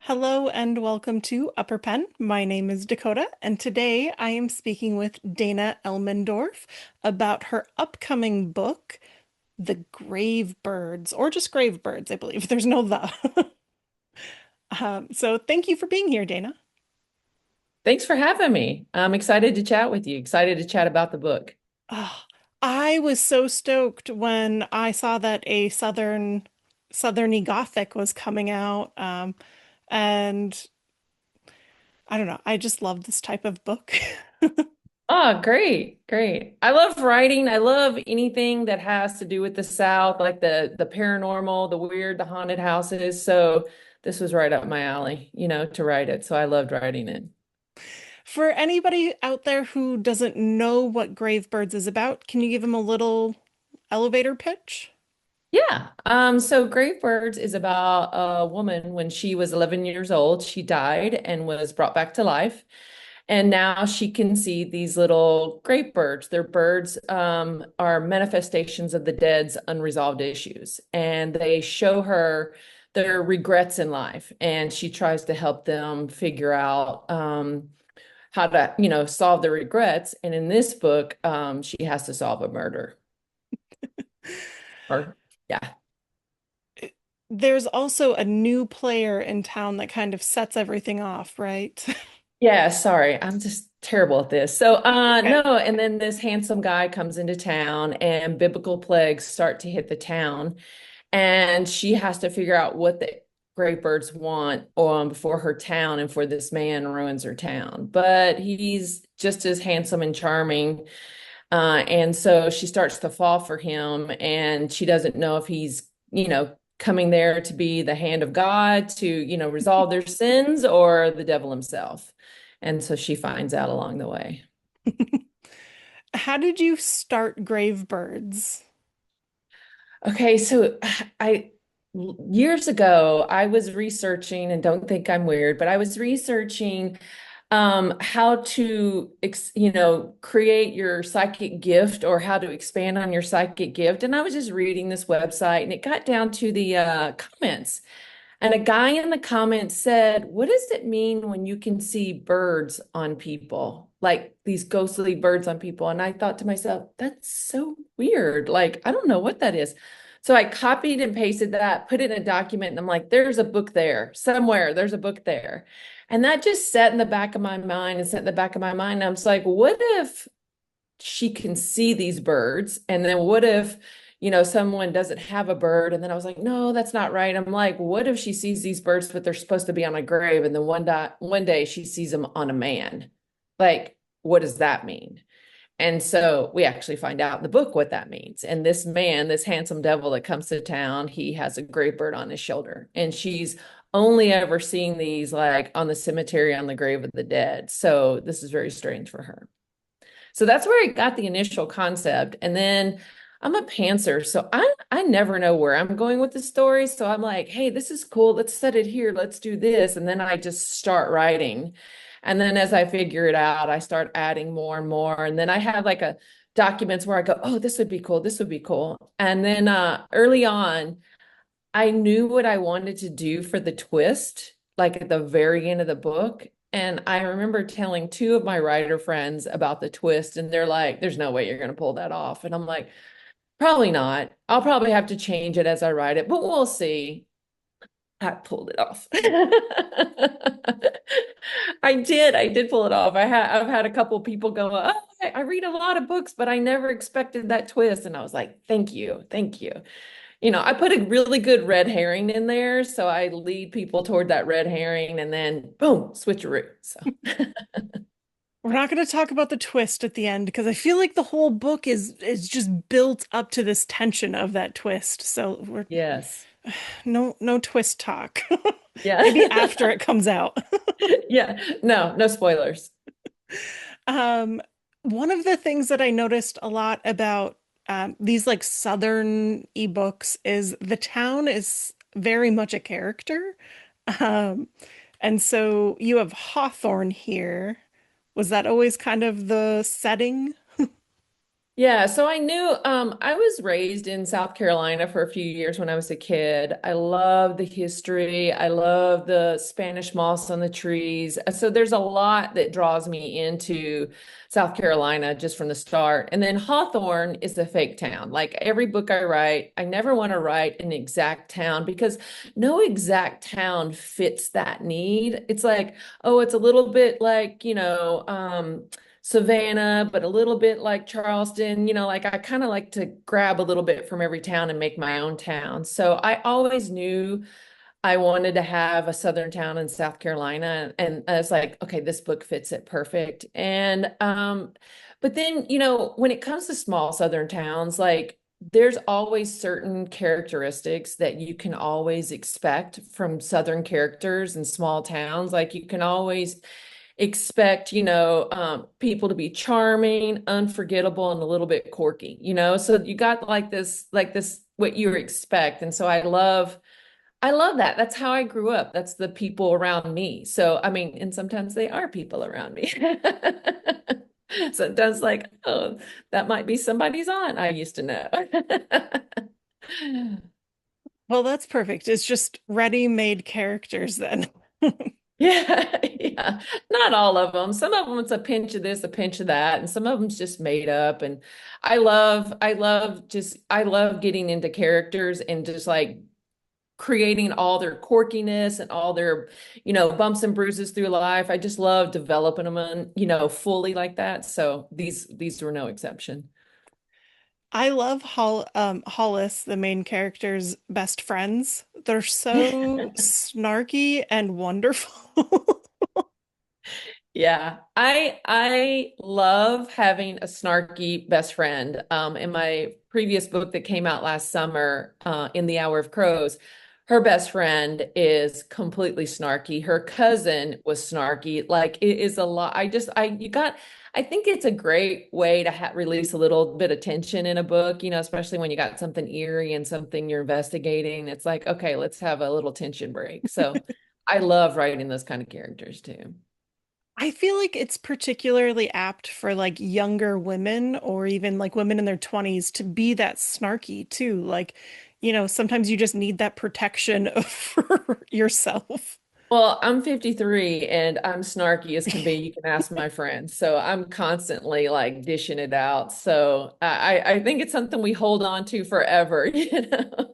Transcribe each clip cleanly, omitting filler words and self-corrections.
Hello and welcome to Upper Pen. My name is Dakota, and today I am speaking with Dana Elmendorf about her upcoming book, The Grave Birds, or just Grave Birds, I believe. There's no the. So thank you for being here, Dana. Thanks for having me. I'm excited to chat with you, excited to chat about the book. Oh, I was so stoked when I saw that a Southerny Gothic was coming out. And I don't know, I just love this type of book. Oh, great, great. I love writing. I love anything that has to do with the South, like the paranormal, the weird, the haunted houses. So this was right up my alley, to write it. So I loved writing it. For anybody out there who doesn't know what Gravebirds is about, can you give them a little elevator pitch? Yeah. So Grave Birds is about a woman when she was 11 years old. She died and was brought back to life. And now she can see these little great birds. Their birds are manifestations of the dead's unresolved issues. And they show her their regrets in life. And she tries to help them figure out how to, solve their regrets. And in this book, she has to solve a murder. Or, yeah. There's also a new player in town that kind of sets everything off, right? Yeah, sorry. I'm just terrible at this. So, no, Okay. and then this handsome guy comes into town and biblical plagues start to hit the town. And she has to figure out what the great birds want before her town and for this man ruins her town. But he's just as handsome and charming. And so she starts to fall for him, and she doesn't know if he's, coming there to be the hand of God to, resolve their sins or the devil himself. And so she finds out along the way. How did you start Gravebirds? Okay, so I years ago I was researching, and don't think I'm weird, but I was researching how to create your psychic gift or how to expand on your psychic gift. And I was just reading this website and it got down to the comments. And a guy in the comments said, "What does it mean when you can see birds on people? Like these ghostly birds on people?" And I thought to myself, that's so weird. Like, I don't know what that is. So I copied and pasted that, put it in a document, and I'm like, there's a book there somewhere. There's a book there. And that just sat in the back of my mind and sat in the back of my mind. And I was like, what if she can see these birds? And then what if, someone doesn't have a bird? And then I was like, no, that's not right. I'm like, what if she sees these birds, but they're supposed to be on a grave? And then one day she sees them on a man. Like, what does that mean? And so we actually find out in the book what that means. And this man, this handsome devil that comes to town, he has a gray bird on his shoulder. And she's only ever seeing these like on the cemetery on the grave of the dead. So this is very strange for her. So that's where I got the initial concept. And then I'm a pantser, so I never know where I'm going with the story. So I'm like, hey, this is cool. Let's set it here. Let's do this. And then I just start writing. And then as I figure it out, I start adding more and more. And then I have like a documents where I go, oh, this would be cool. This would be cool. And then early on, I knew what I wanted to do for the twist, like at the very end of the book. And I remember telling two of my writer friends about the twist, and they're like, there's no way you're going to pull that off. And I'm like, probably not. I'll probably have to change it as I write it, but we'll see. I pulled it off. I did pull it off. I've had a couple people go, oh, I read a lot of books, but I never expected that twist. And I was like, thank you, thank you. I put a really good red herring in there, so I lead people toward that red herring, and then boom, switcheroo. So We're not going to talk about the twist at the end because I feel like the whole book is just built up to this tension of that twist. So we're yes, no twist talk. yeah, Maybe after it comes out. yeah. No, no spoilers. Um, One of the things that I noticed a lot about these like Southern ebooks is the town is very much a character. Um, and so you have Hawthorne here. Was that always kind of the setting? Yeah, so I knew I was raised in South Carolina for a few years when I was a kid. I love the history. I love the Spanish moss on the trees. So there's a lot that draws me into South Carolina just from the start. And then Hawthorne is a fake town. Like every book I write, I never want to write an exact town because no exact town fits that need. It's like, oh, it's a little bit like, Savannah, but a little bit like Charleston. Like I kind of like to grab a little bit from every town and make my own town. So I always knew I wanted to have a Southern town in South Carolina. And I was like, okay, this book fits it perfect. But then, when it comes to small Southern towns, like there's always certain characteristics that you can always expect from Southern characters in small towns. Like you can always expect, people to be charming, unforgettable, and a little bit quirky. So you got like this, what you expect. And so I love that. That's how I grew up. That's the people around me. So, I mean, and sometimes they are people around me. Sometimes like, oh, that might be somebody's aunt I used to know. Well, that's perfect. It's just ready-made characters then. Yeah, yeah. Not all of them. Some of them it's a pinch of this, a pinch of that, and some of them's just made up. And I love getting into characters and just like creating all their quirkiness and all their, bumps and bruises through life. I just love developing them, fully like that. So these were no exception. I love Hollis, the main character's best friends. They're so snarky and wonderful. Yeah, I love having a snarky best friend. In my previous book that came out last summer, In the Hour of Crows, her best friend is completely snarky. Her cousin was snarky. Like it is a lot. I think it's a great way to release a little bit of tension in a book, especially when you got something eerie and something you're investigating. It's like, okay, let's have a little tension break. So I love writing those kind of characters too. I feel like it's particularly apt for like younger women or even like women in their 20s to be that snarky too. Like, sometimes you just need that protection for yourself. Well, I'm 53 and I'm snarky as can be. You can ask my friends. So I'm constantly like dishing it out. So I think it's something we hold on to forever, you know?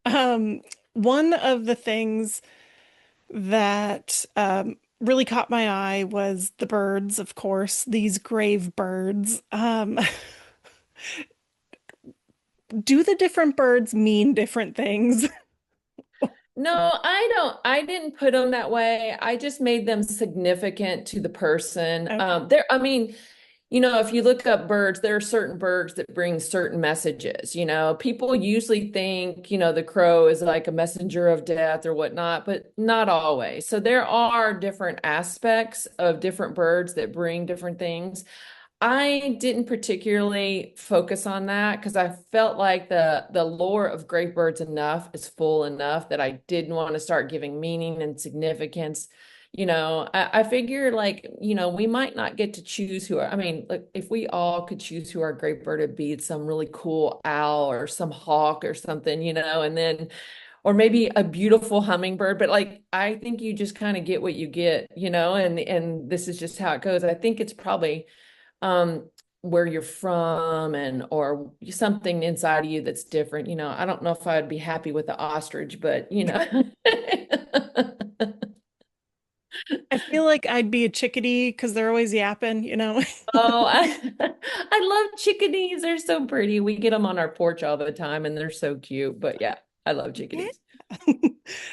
Um, One of the things that really caught my eye was the birds, of course, these grave birds. Do the different birds mean different things? No, I didn't put them that way. I just made them significant to the person. Okay. I mean, if you look up birds, there are certain birds that bring certain messages. People usually think, the crow is like a messenger of death or whatnot, but not always. So there are different aspects of different birds that bring different things. I didn't particularly focus on that because I felt like the lore of great birds enough is full enough that I didn't want to start giving meaning and significance. I figure like, we might not get to choose I mean, like if we all could choose who our great bird would be, it's some really cool owl or some hawk or something, and then, or maybe a beautiful hummingbird, but like, I think you just kind of get what you get, and this is just how it goes. I think it's probably um where you're from and or something inside of you that's different. I don't know if I'd be happy with the ostrich, but I feel like I'd be a chickadee because they're always yapping. oh, I love chickadees. They're so pretty. We get them on our porch all the time and they're so cute. But yeah, I love Yeah. chickadees.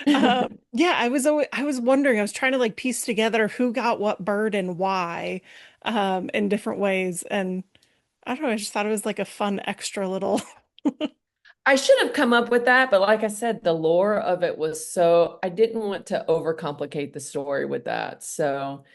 Yeah, I was wondering, I was trying to like piece together who got what bird and why in different ways. And I don't know, I just thought it was like a fun extra little. I should have come up with that, but like I said, the lore of it was so I didn't want to overcomplicate the story with that. So,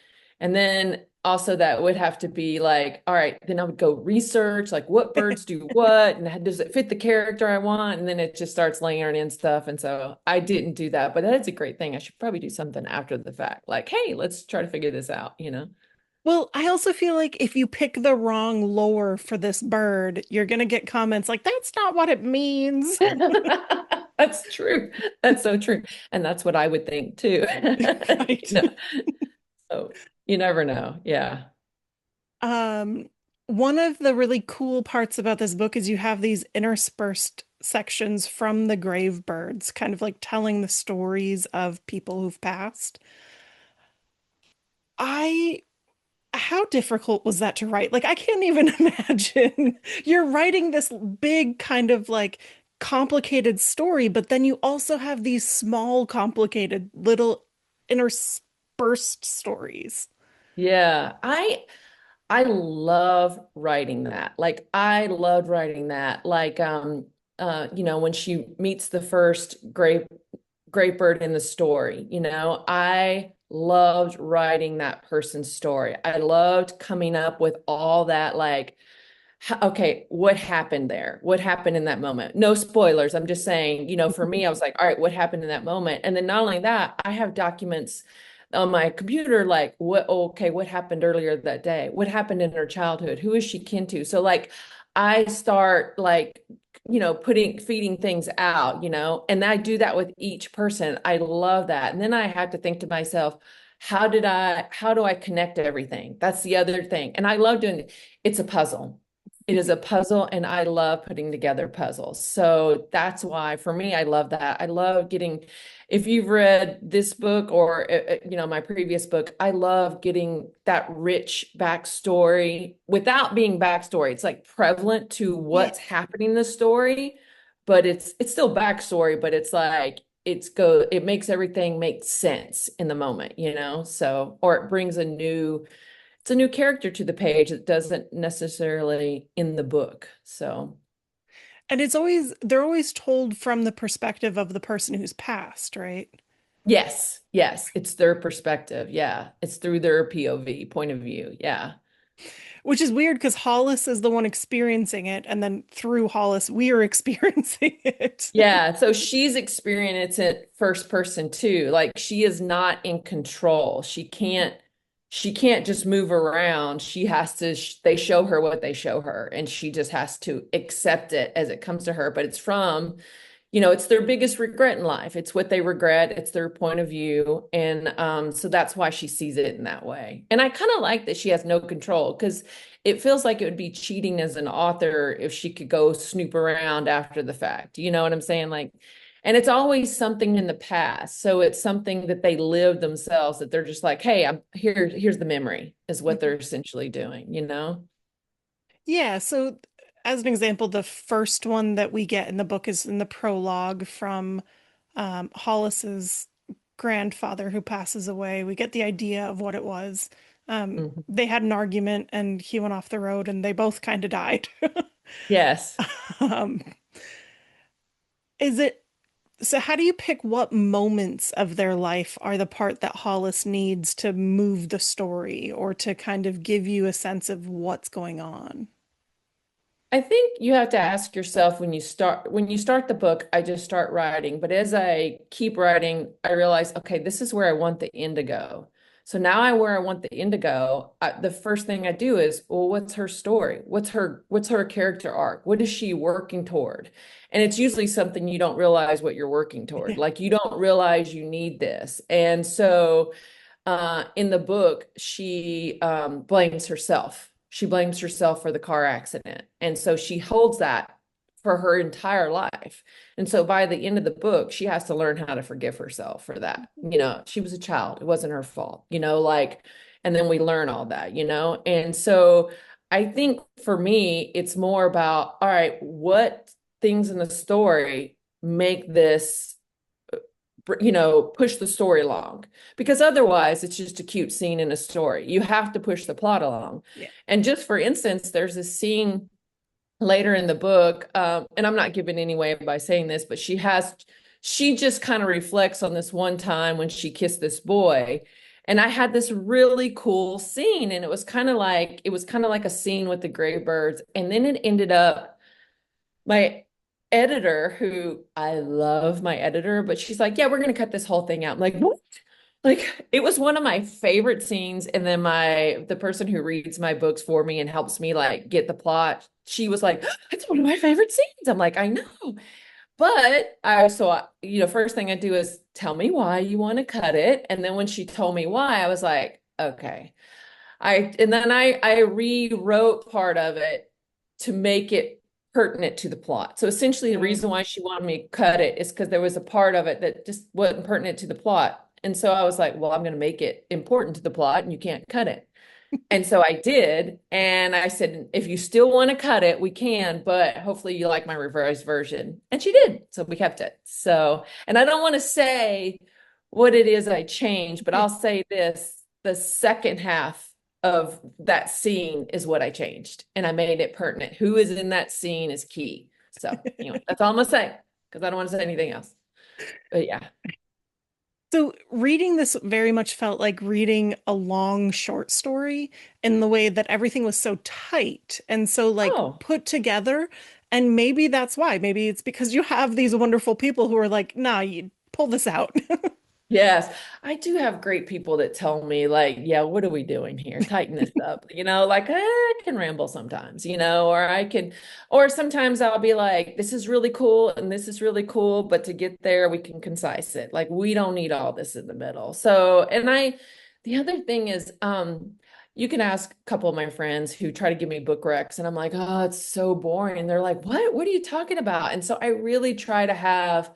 and then also that would have to be like, all right, then I would go research like what birds do what and does it fit the character I want? And then it just starts layering in stuff. And so I didn't do that, but that's a great thing. I should probably do something after the fact. Like, hey, let's try to figure this out. Well, I also feel like if you pick the wrong lore for this bird, you're gonna get comments like, that's not what it means. That's true. That's so true. And that's what I would think too. Right. So you never know. Yeah. Um, One of the really cool parts about this book is you have these interspersed sections from the grave birds, kind of like telling the stories of people who've passed. I How difficult was that to write? Like, I can't even imagine. You're writing this big, kind of like complicated story, but then you also have these small, complicated little interspersed stories. Yeah. I love writing that. Like I loved writing that. Like when she meets the first great bird in the story, I loved writing that person's story. I loved coming up with all that like okay, what happened there? What happened in that moment? No spoilers. I'm just saying, for me, I was like, all right, what happened in that moment? And then not only that, I have documents on my computer, like, okay, what happened earlier that day? What happened in her childhood? Who is she kin to? So, like, I start, like, feeding things out, and I do that with each person. I love that. And then I have to think to myself, how do I connect everything? That's the other thing. And I love doing it. It's a puzzle. It is a puzzle, and I love putting together puzzles. So that's why, for me, I love that. I love getting, if you've read this book or, my previous book, I love getting that rich backstory without being backstory. It's like prevalent to Yeah. what's happening in the story, but it's still backstory, but it's like, it makes everything make sense in the moment, So, or it brings it's a new character to the page that doesn't necessarily in the book. So, And they're always told from the perspective of the person who's passed, right? yes, yes, it's their perspective. Yeah, it's through their POV point of view. Yeah. Which is weird because Hollis is the one experiencing it, and then through Hollis, we are experiencing it. Yeah, so she's experiencing it first person too. Like she is not in control. She can't just move around. She has to they show her what they show her and she just has to accept it as it comes to her, but it's from it's their biggest regret in life. It's what they regret. It's their point of view. And so that's why she sees it in that way. And I kind of like that she has no control because it feels like it would be cheating as an author if she could go snoop around after the fact. You know what I'm saying? Like, and it's always something in the past. So it's something that they live themselves that they're just like, hey, I'm here. Here's the memory is what they're essentially doing. Yeah, so as an example, the first one that we get in the book is in the prologue from Hollis's grandfather who passes away. We get the idea of what it was. Mhm. They had an argument and he went off the road and they both kind of died. Yes. Um, is it so how do you pick what moments of their life are the part that Hollis needs to move the story or to kind of give you a sense of what's going on? I think you have to ask yourself when you start the book, I just start writing, but as I keep writing, I realize, okay, this is where I want the end to go. So now where I want the end to go, the first thing I do is, well, what's her story? What's her character arc? What is she working toward? And it's usually something you don't realize what you're working toward. Like you don't realize you need this. And so in the book, she blames herself. She blames herself for the car accident. And so she holds that for her entire life. And so by the end of the book, she has to learn how to forgive herself for that. She was a child. It wasn't her fault, like, and then we learn all that. And so I think for me, it's more about, all right, what things in the story make this push the story along because otherwise it's just a cute scene in a story. You have to push the plot along. Yeah. And just for instance, there's a scene later in the book, and I'm not giving any away by saying this, but she just kind of reflects on this one time when she kissed this boy. And I had this really cool scene, and it was kind of like a scene with the gray birds. And then it ended up my editor, who I love my editor, but she's like, yeah, we're going to cut this whole thing out. I'm like, what? Like it was one of my favorite scenes. And then the person who reads my books for me and helps me like get the plot, she was like, it's one of my favorite scenes. I'm like, I know. But first thing I do is tell me why you want to cut it. And then when she told me why, I was like, okay. And then I rewrote part of it to make it pertinent to the plot. So essentially the reason Mm. why she wanted me to cut it is because there was a part of it that just wasn't pertinent to the plot. And so I was like, well, I'm going to make it important to the plot and you can't cut it. And so I did. And I said, if you still want to cut it, we can, but hopefully you like my revised version. And she did. So we kept it. So, and I don't want to say what it is I changed, but I'll say this, the second half of that scene is what I changed. And I made it pertinent. Who is in that scene is key. So, that's all I'm gonna say because I don't want to say anything else. But yeah. So reading this very much felt like reading a long short story in the way that everything was so tight and so like Oh. put together. And maybe that's why. Maybe it's because you have these wonderful people who are like, nah, you pull this out. Yes, I do have great people that tell me, like, yeah, what are we doing here? Tighten this up. Like I can ramble sometimes, or sometimes I'll be like, this is really cool and this is really cool, but to get there, we can concise it. Like, we don't need all this in the middle. So, the other thing is, you can ask a couple of my friends who try to give me book recs, and I'm like, oh, it's so boring. They're like, what? What are you talking about? And so I really try to have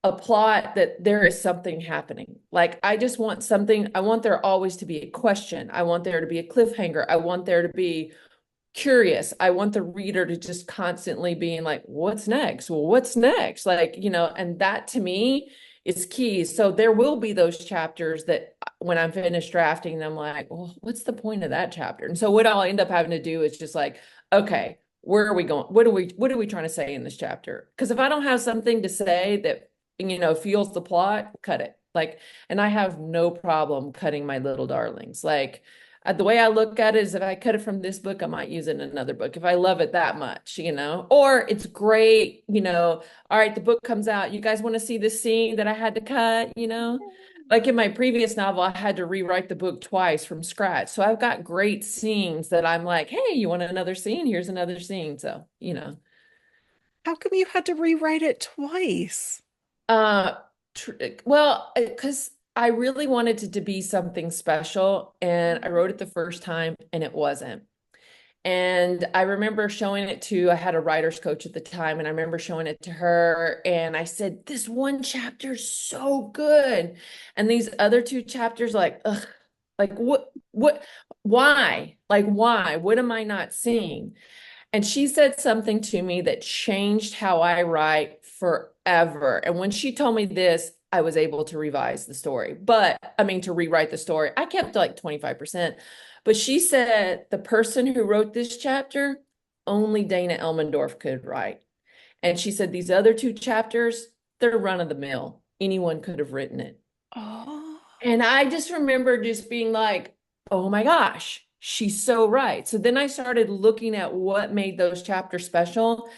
a plot that there is something happening. Like I just want something, I want there always to be a question. I want there to be a cliffhanger. I want there to be curious. I want the reader to just constantly being like, what's next? Well, what's next? And that to me is key. So there will be those chapters that when I'm finished drafting them, like, well, what's the point of that chapter? And so what I'll end up having to do is just like, okay, where are we going? What are we trying to say in this chapter? Because if I don't have something to say that, fuels the plot, cut it. Like, and I have no problem cutting my little darlings. Like, the way I look at it is if I cut it from this book, I might use it in another book if I love it that much, or it's great, all right, the book comes out. You guys want to see this scene that I had to cut? Like in my previous novel, I had to rewrite the book twice from scratch. So I've got great scenes that I'm like, hey, you want another scene? Here's another scene. So. How come you had to rewrite it twice? Uh, tr well, because I really wanted it to be something special, and I wrote it the first time, and it wasn't. And I remember showing it to, I had a writer's coach at the time, and I remember showing it to her, and I said, this one chapter's so good. And these other two chapters, like, ugh, like why? Like, why? What am I not seeing? And she said something to me that changed how I write forever. And when she told me this, I was able to revise the story. But I mean, to rewrite the story, I kept like 25%. But she said the person who wrote this chapter, only Dana Elmendorf could write. And she said these other two chapters, they're run of the mill. Anyone could have written it. Oh, And I just remember just being like, oh my gosh, she's so right. So then I started looking at what made those chapters special.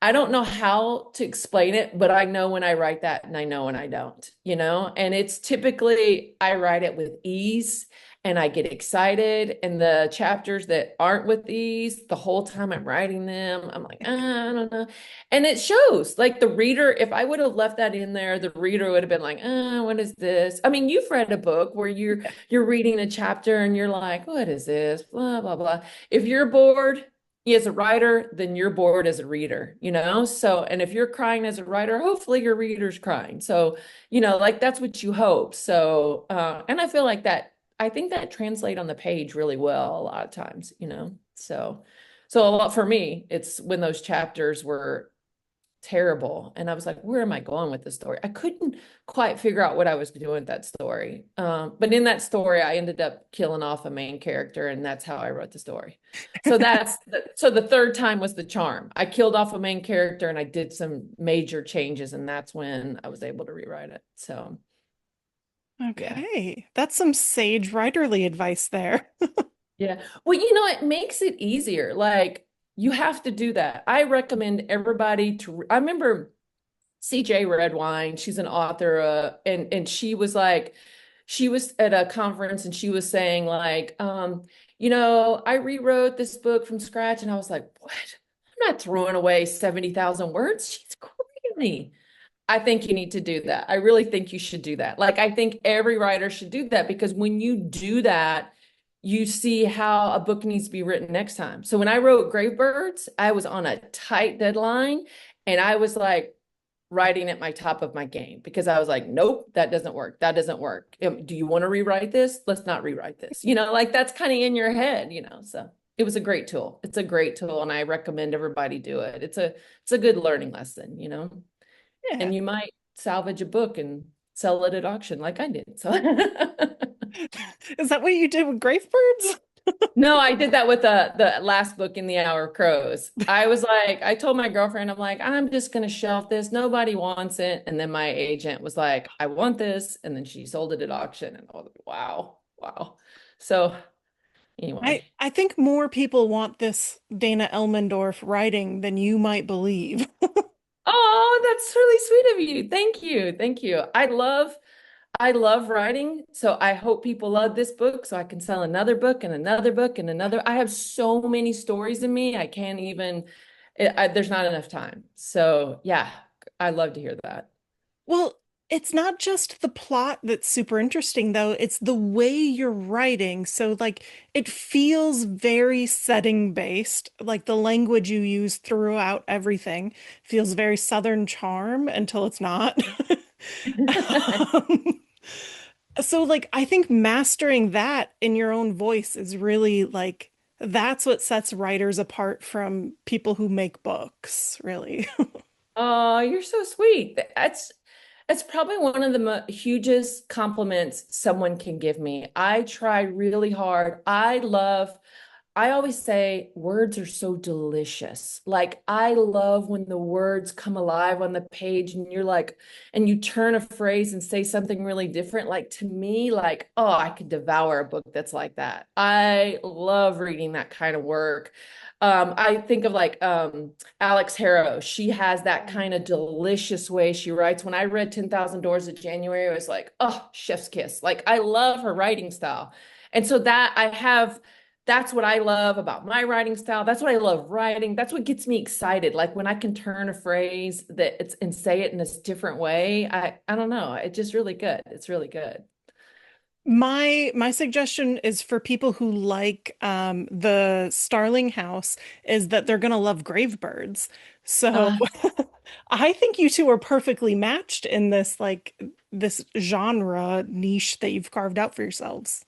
I don't know how to explain it, but I know when I write that and I know when I don't. And it's typically I write it with ease and I get excited. And the chapters that aren't with ease, the whole time I'm writing them, I'm like, I don't know. And it shows like the reader, if I would have left that in there, the reader would have been like, what is this? I mean, you've read a book where you're reading a chapter and you're like, what is this? Blah, blah, blah. If you're bored, as a writer, then you're bored as a reader. So, and if you're crying as a writer, hopefully your reader's crying. So, like that's what you hope. So, and I feel like that, I think that translate on the page really well a lot of times. So a lot for me, it's when those chapters were terrible. And I was like, where am I going with this story? I couldn't quite figure out what I was doing with that story. But in that story, I ended up killing off a main character, and that's how I wrote the story. So the third time was the charm. I killed off a main character and I did some major changes, and that's when I was able to rewrite it. So yeah. okay. That's some sage writerly advice there. Yeah. Well, it makes it easier. Like you have to do that. I recommend everybody to, I remember CJ Redwine, she's an author, and she was like, she was at a conference and she was saying like, I rewrote this book from scratch, and I was like, what? I'm not throwing away 70,000 words. She's crazy. I think you need to do that. I really think you should do that. Like, I think every writer should do that, because when you do that, you see how a book needs to be written next time. So when I wrote Gravebirds, I was on a tight deadline, and I was like writing at my top of my game, because I was like, nope, that doesn't work. That doesn't work. Do you want to rewrite this? Let's not rewrite this. Like that's kind of in your head. So it was a great tool. It's a great tool, and I recommend everybody do it. It's a good learning lesson. Yeah. And you might salvage a book and sell it at auction like I did. So Is that what you did with Gravebirds? no, I did that with the last book in the Hour of Crows. I was like, I told my girlfriend, I'm like, I'm just gonna shelf this. Nobody wants it. And then my agent was like, I want this. And then she sold it at auction. And I was like, wow, wow. So I, anyway. I think more people want this Dana Elmendorf writing than you might believe. Oh, that's really sweet of you. Thank you. Thank you. I love writing, so I hope people love this book so I can sell another book and another book and another. I have so many stories in me. I can't even, there's not enough time. So, yeah, I love to hear that. Well, it's not just the plot that's super interesting, though. It's the way you're writing. So, like, it feels very setting based. Like, the language you use throughout everything feels very Southern charm until it's not. Um, so, like, I think mastering that in your own voice is really like, that's what sets writers apart from people who make books, really. Oh, you're so sweet. That's probably one of the hugest compliments someone can give me. I try really hard. I always say words are so delicious. Like, I love when the words come alive on the page and you're like, and you turn a phrase and say something really different. Like, to me, like, oh, I could devour a book that's like that. I love reading that kind of work. I think of like Alex Harrow. She has that kind of delicious way she writes. When I read 10,000 Doors of January, I was like, oh, chef's kiss. Like, I love her writing style. And so that's what I love about my writing style. That's what I love writing. That's what gets me excited. Like when I can turn a phrase that it's and say it in a different way. I don't know. It's just really good. It's really good. My suggestion is for people who like the Starling House is that they're gonna love Gravebirds. So Uh, I think you two are perfectly matched in this genre niche that you've carved out for yourselves.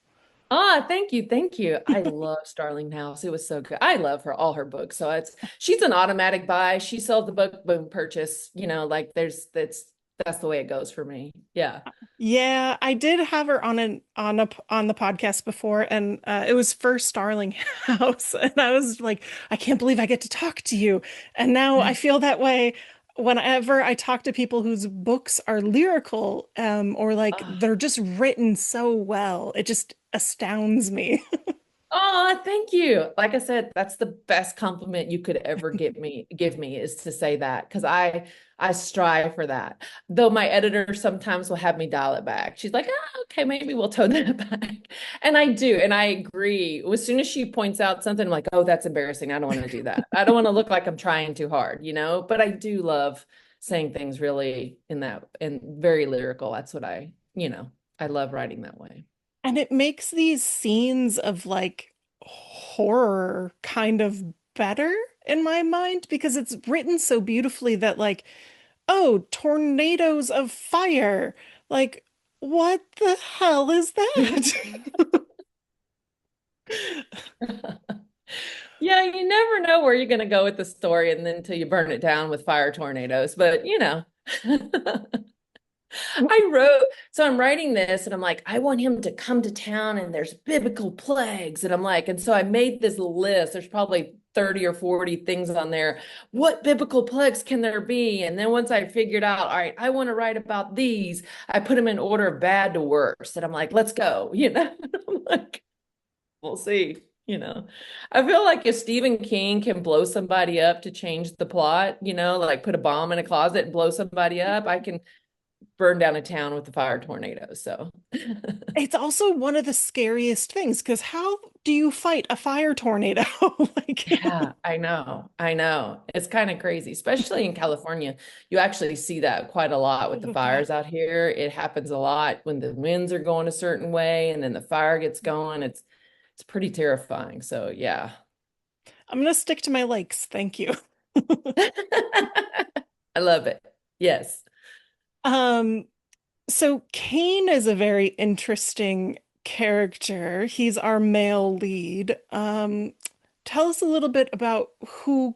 thank you. Thank you. I love Starling House. It was so good. I love her, all her books. So she's an automatic buy. She sells the book, boom, purchase. Like that's the way it goes for me. Yeah. Yeah, I did have her on the podcast before, and it was first Starling House, and I was like, I can't believe I get to talk to you. And now I feel that way whenever I talk to people whose books are lyrical, or like Uh, they're just written so well. It just astounds me. Oh, thank you. Like I said, that's the best compliment you could ever give me is to say that, because I strive for that. Though my editor sometimes will have me dial it back. She's like, oh, okay, maybe we'll tone that back. And I do, and I agree. As soon as she points out something, I'm like, oh, that's embarrassing. I don't want to do that. I don't want to look like I'm trying too hard. But I do love saying things really and very lyrical. That's what I love writing that way. And it makes these scenes of like horror kind of better in my mind because it's written so beautifully that like, oh, tornadoes of fire. Like, what the hell is that? Yeah, you never know where you're going to go with the story and then until you burn it down with fire tornadoes. But, so I'm writing this and I'm like, I want him to come to town and there's biblical plagues. And I'm like, and so I made this list. There's probably 30 or 40 things on there. What biblical plagues can there be? And then once I figured out, all right, I want to write about these, I put them in order of bad to worse. And I'm like, let's go. I'm like, we'll see. I feel like if Stephen King can blow somebody up to change the plot, like put a bomb in a closet and blow somebody up, I can burn down a town with a fire tornado. So It's also one of the scariest things because how do you fight a fire tornado? Like, yeah, I know. I know. It's kind of crazy, especially in California. You actually see that quite a lot with the oh, God. fires out here. It happens a lot when the winds are going a certain way and then the fire gets going. It's pretty terrifying. So, yeah. I'm gonna stick to my lakes. Thank you. I love it. Yes. Um, so Kane is a very interesting character. He's our male lead. Tell us a little bit about who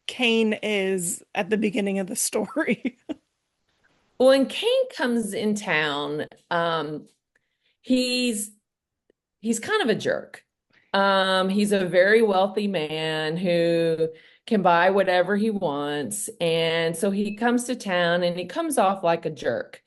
Kane is at the beginning of the story. When Kane comes in town, he's he's kind of a jerk. He's a very wealthy man who can buy whatever he wants. And so he comes to town and he comes off like a jerk.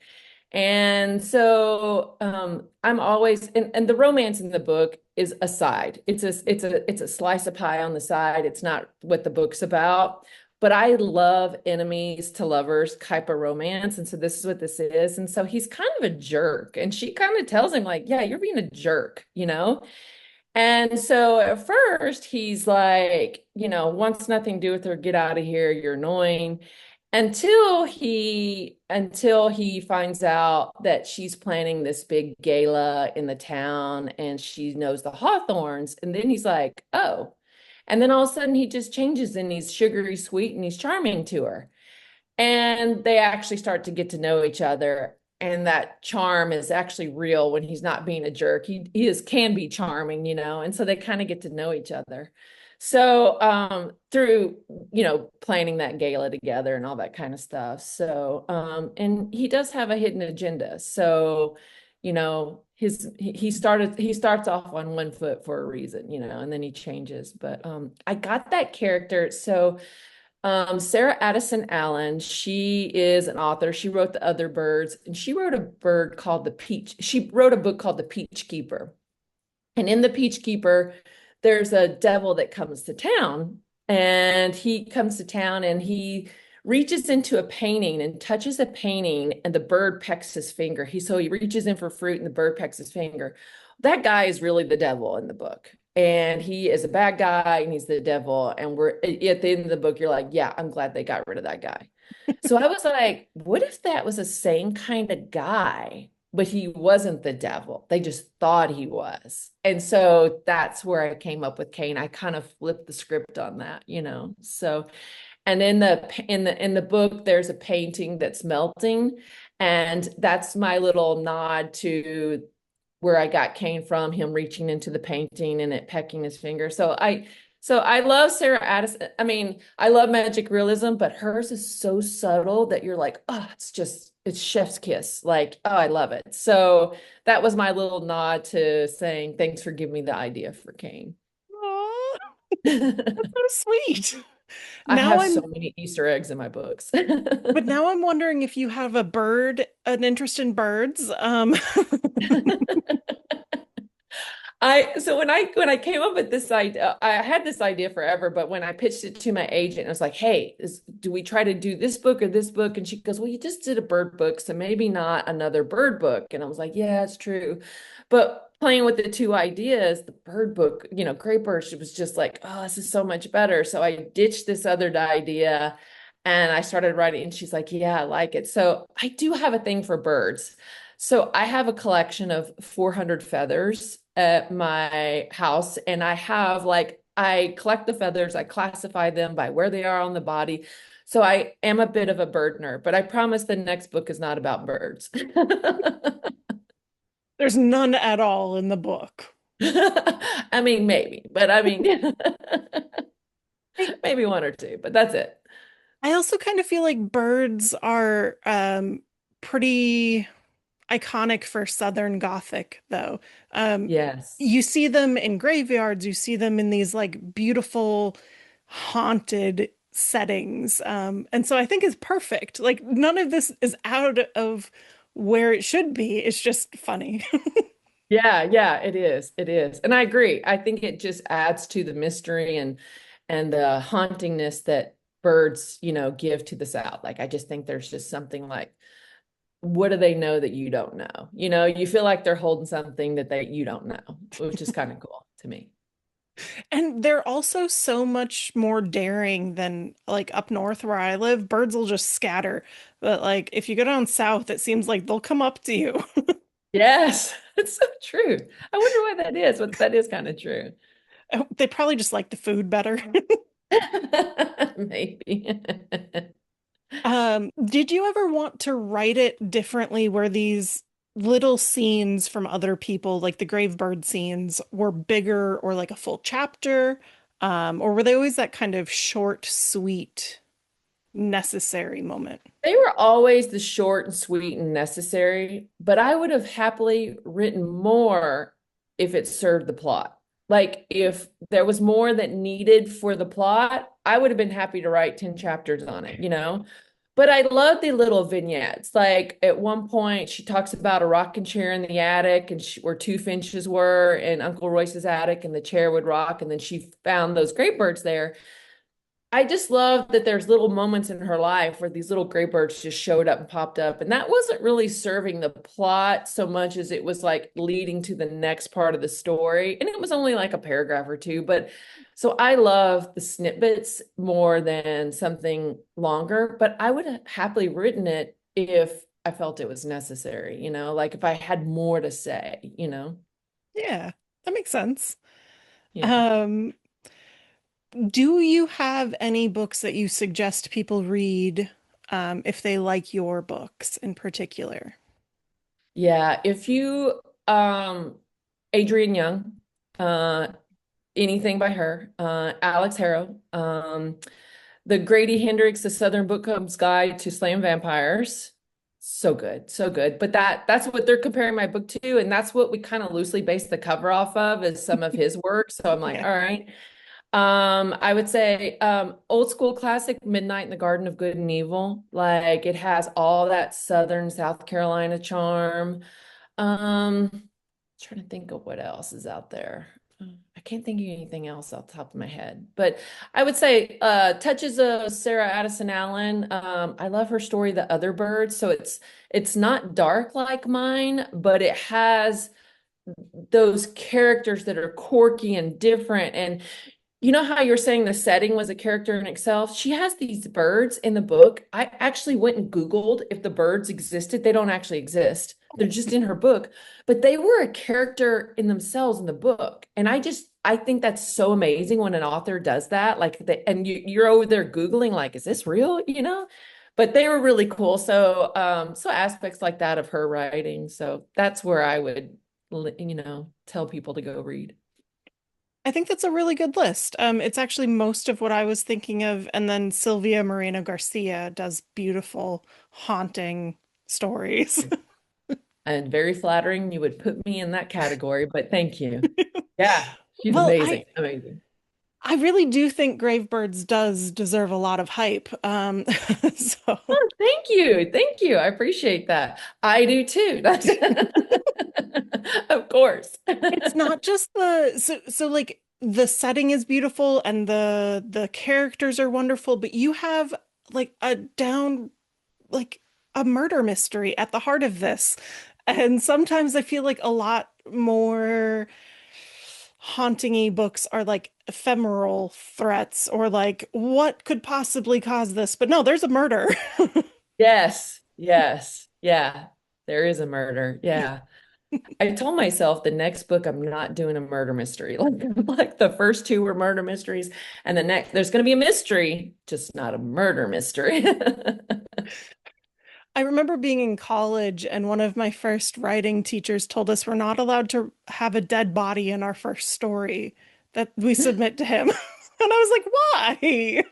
And so I'm always and the romance in the book is a side. It's a slice of pie on the side. It's not what the book's about. But I love enemies to lovers type of romance. And so this is what this is. And so he's kind of a jerk. And she kind of tells him, like, yeah, you're being a jerk, you know? And so at first he's like, wants nothing to do with her, get out of here, you're annoying. Until he finds out that she's planning this big gala in the town and she knows the Hawthorns. And then he's like, oh. And then all of a sudden he just changes and he's sugary sweet and he's charming to her. And they actually start to get to know each other. And that charm is actually real when he's not being a jerk. He can be charming, and so they kind of get to know each other. So through, planning that gala together and all that kind of stuff. So and he does have a hidden agenda. So, he starts off on one foot for a reason, and then he changes. But I got that character. So Sarah Addison Allen, she is an author. She wrote The Other Birds, and she wrote a bird called the Peach. She wrote a book called The Peach Keeper. And in The Peach Keeper, there's a devil that comes to town, and he comes to town and he reaches into a painting and touches a painting, and the bird pecks his finger. So he reaches in for fruit, and the bird pecks his finger. That guy is really the devil in the book. And he is a bad guy and he's the devil. And we're at the end of the book, you're like, yeah, I'm glad they got rid of that guy. So I was like, what if that was the same kind of guy, but he wasn't the devil? They just thought he was. And so that's where I came up with Cain. I kind of flipped the script on that. So, and in the book, there's a painting that's melting, and that's my little nod to where I got Cain from, him reaching into the painting and it pecking his finger. So I love Sarah Addison. I mean, I love magic realism, but hers is so subtle that you're like, oh, it's chef's kiss. Like, oh, I love it. So that was my little nod to saying, thanks for giving me the idea for Cain. Aw, that's I so sweet. Now have so I'm, many Easter eggs in my books. but now I'm wondering if you have an interest in birds. So when I came up with this idea, I had this idea forever, but when I pitched it to my agent, I was like, "Hey, do we try to do this book or this book?" And she goes, "Well, you just did a bird book, so maybe not another bird book." And I was like, "Yeah, it's true." But playing with the two ideas, the bird book, Gray Birch, it was just like, "Oh, this is so much better." So I ditched this other idea and I started writing, and she's like, "Yeah, I like it." So I do have a thing for birds. So I have a collection of 400 feathers at my house, and I collect the feathers, I classify them by where they are on the body. So I am a bit of a bird nerd, but I promise the next book is not about birds. There's none at all in the book. I mean, maybe, but I mean, I, maybe one or two, but that's it. I also kind of feel like birds are pretty iconic for Southern Gothic, though. Um, Yes. you see them in graveyards, you see them in these like beautiful, haunted settings. And so I think it's perfect. Like none of this is out of where it should be. It's just funny. Yeah, yeah, it is. It is. And I agree. I think it just adds to the mystery and the hauntingness that birds, give to the South. Like I just think there's just something like what do they know that you don't know? You know, you feel like they're holding something that you don't know, which is kind of cool to me. And they're also so much more daring than like up north where I live. Birds will just scatter. But like if you go down south, it seems like they'll come up to you. Yes, it's so true. I wonder why that is, but that is kind of true. They probably just like the food better. Maybe. Did you ever want to write it differently where these little scenes from other people, like the Gravebird scenes, were bigger or like a full chapter? Or were they always that kind of short, sweet, necessary moment? They were always the short and sweet and necessary, but I would have happily written more if it served the plot. Like if there was more that needed for the plot, I would have been happy to write 10 chapters on it, you know? But I love the little vignettes. Like at one point, she talks about a rocking chair in the attic and where two finches were in Uncle Royce's attic, and the chair would rock. And then she found those great birds there. I just love that there's little moments in her life where these little gray birds just showed up and popped up. And that wasn't really serving the plot so much as it was like leading to the next part of the story. And it was only like a paragraph or two. But so I love the snippets more than something longer. But I would have happily written it if I felt it was necessary, you know, like if I had more to say, you know? Yeah, that makes sense. Yeah. Um, do you have any books that you suggest people read, if they like your books in particular? Yeah. If you, Adrienne Young, uh, anything by her. Alex Harrow, the Grady Hendrix, The Southern Bookworm's Guide to Slaying Vampires. So good, so good. But that's what they're comparing my book to, and that's what we kind of loosely base the cover off of is some of his work. So I'm like, Yeah. all right. I would say old school classic, Midnight in the Garden of Good and Evil. Like it has all that Southern South Carolina charm. Trying to think of what else is out there. I can't think of anything else off the top of my head, but I would say touches of Sarah Addison Allen. I love her story, The Other Birds. So it's not dark like mine, but it has those characters that are quirky and different. And you know how you're saying the setting was a character in itself? She has these birds in the book. I actually went and Googled if the birds existed. They don't actually exist. They're just in her book, but they were a character in themselves in the book. And I think that's so amazing when an author does that. Like, and you're over there Googling, like, is this real? You know? But they were really cool. So, so aspects like that of her writing. So that's where I would, tell people to go read. I think that's a really good list. It's actually most of what I was thinking of, and then Sylvia Moreno Garcia does beautiful, haunting stories. And very flattering. You would put me in that category, but thank you. Yeah, she's Well, amazing. Amazing. I really do think Gravebirds does deserve a lot of hype. So Oh, thank you. Thank you. I appreciate that. I do too. Of course. it's not just so like the setting is beautiful and the characters are wonderful, but you have like like a murder mystery at the heart of this. And sometimes I feel like a lot more haunting-y books are like ephemeral threats or like what could possibly cause this? But no, there's a murder. Yes. Yes. Yeah. There is a murder. Yeah. I told myself the next book I'm not doing a murder mystery. Like the first two were murder mysteries, and the next there's going to be a mystery, just not a murder mystery. I remember being in college and one of my first writing teachers told us we're not allowed to have a dead body in our first story that we submit to him. And I was like, why?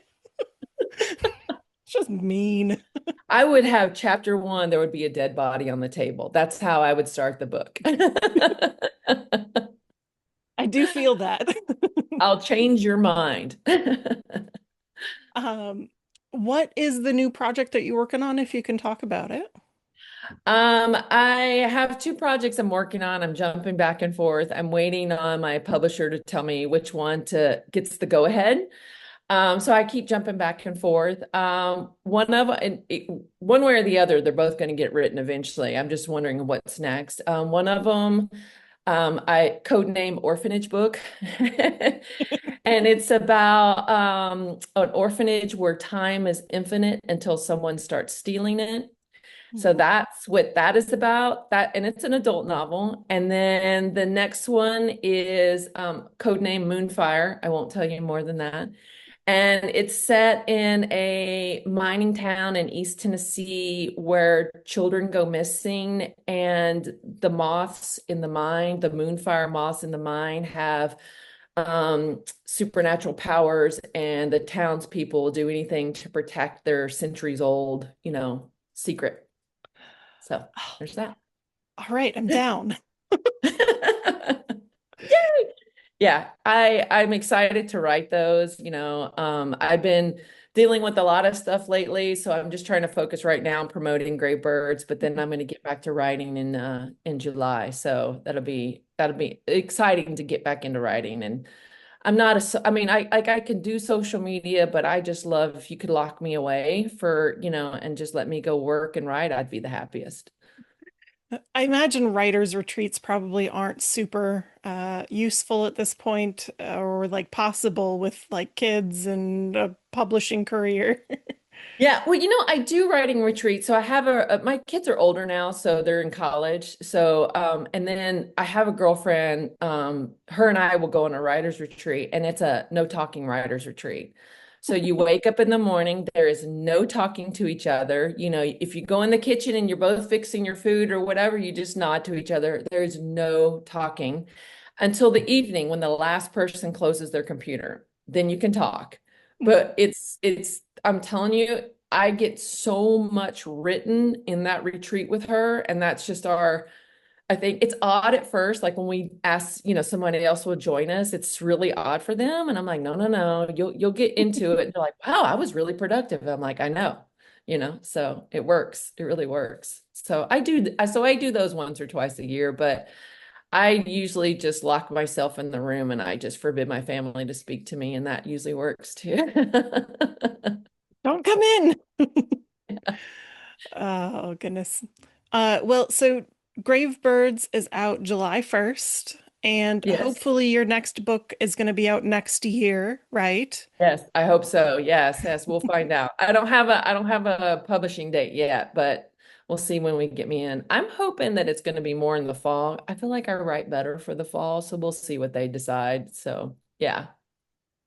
It's just mean. I would have chapter one, there would be a dead body on the table. That's how I would start the book. I do feel that. I'll change your mind. Um, what is the new project that you're working on, if you can talk about it? I have two projects I'm working on. I'm jumping back and forth. I'm waiting on my publisher to tell me which one to gets the go ahead. So I keep jumping back and forth. One way or the other, they're both going to get written eventually. I'm just wondering what's next. One of them, I code name Orphanage Book, and it's about an orphanage where time is infinite until someone starts stealing it. So Ooh. that's what that is about. That, and it's an adult novel. And then the next one is Codename Moonfire. I won't tell you more than that. And it's set in a mining town in East Tennessee where children go missing, and the moths in the mine, the moonfire moths in the mine, have supernatural powers, and the townspeople will do anything to protect their centuries old, secret. So Oh, there's that. all right, I'm down. Yeah, I'm excited to write those. I've been dealing with a lot of stuff lately, so I'm just trying to focus right now on promoting Gray Birds, but then I'm going to get back to writing in July. So that'll be exciting to get back into writing. And I'm not I mean, I can do social media, but I just love if you could lock me away and just let me go work and write, I'd be the happiest. I imagine writers' retreats probably aren't super useful at this point, or like possible with like kids and a publishing career. Yeah, well, I do writing retreats. So I have my kids are older now, so they're in college. So, and then I have a girlfriend, her and I will go on a writer's retreat, and it's a no talking writer's retreat. So you wake up in the morning, there is no talking to each other. If you go in the kitchen and you're both fixing your food or whatever, you just nod to each other. There is no talking until the evening when the last person closes their computer. Then you can talk. But I'm telling you, I get so much written in that retreat with her. And that's just I think it's odd at first. Like when we ask, somebody else will join us, it's really odd for them. And I'm like, no, no, no, you'll get into it. And they're like, wow, I was really productive. I'm like, I know, so it works. It really works. So I do those once or twice a year, but I usually just lock myself in the room and I just forbid my family to speak to me, and that usually works too. Don't come in. Oh, goodness. Well, so Gravebirds is out July 1st, and Yes. hopefully your next book is going to be out next year, right? Yes, I hope so. Yes, yes, we'll find out. I don't have a publishing date yet, but we'll see when we get me in. I'm hoping that it's going to be more in the fall. I feel like I write better for the fall, so we'll see what they decide. So, yeah.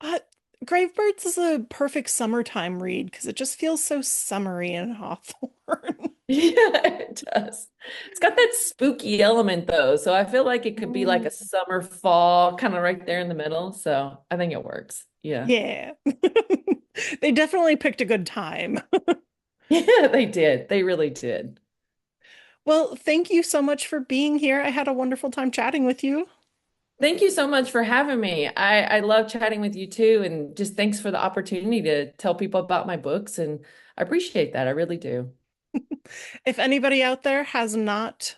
Uh, Gravebirds is a perfect summertime read because it just feels so summery and Hawthorne. Yeah, it does. It's got that spooky element though, so I feel like it could be like Mm, a summer fall kind of right there in the middle. So, I think it works. Yeah. yeah. They definitely picked a good time. Yeah, they did. They really did. Well, thank you so much for being here. I had a wonderful time chatting with you. Thank you so much for having me. I love chatting with you too, and just thanks for the opportunity to tell people about my books, and I appreciate that. I really do. If anybody out there has not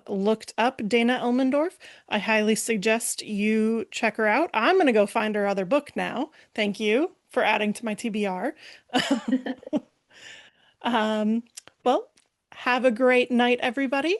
looked up Dana Elmendorf, I highly suggest you check her out. I'm going to go find her other book now. Thank you for adding to my TBR. Um, well, have a great night, everybody,